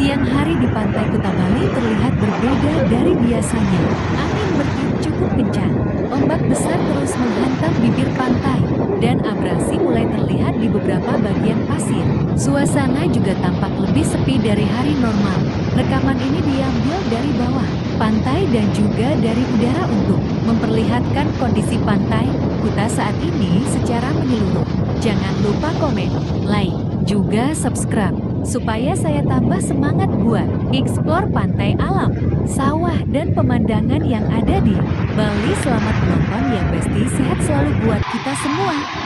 Siang hari di pantai Kuta Bali terlihat berbeda dari biasanya. Angin bertiup cukup kencang, ombak besar terus menghantam bibir pantai, dan abrasi mulai terlihat di beberapa bagian pasir. Suasana juga tampak lebih sepi dari hari normal. Rekaman ini diambil dari bawah pantai dan juga dari udara untuk memperlihatkan kondisi pantai Kuta saat ini secara menyeluruh. Jangan lupa komen, like, juga subscribe, supaya saya tambah semangat buat eksplor pantai alam, sawah dan pemandangan yang ada di Bali. Selamat menonton ya besti, sehat selalu buat kita semua.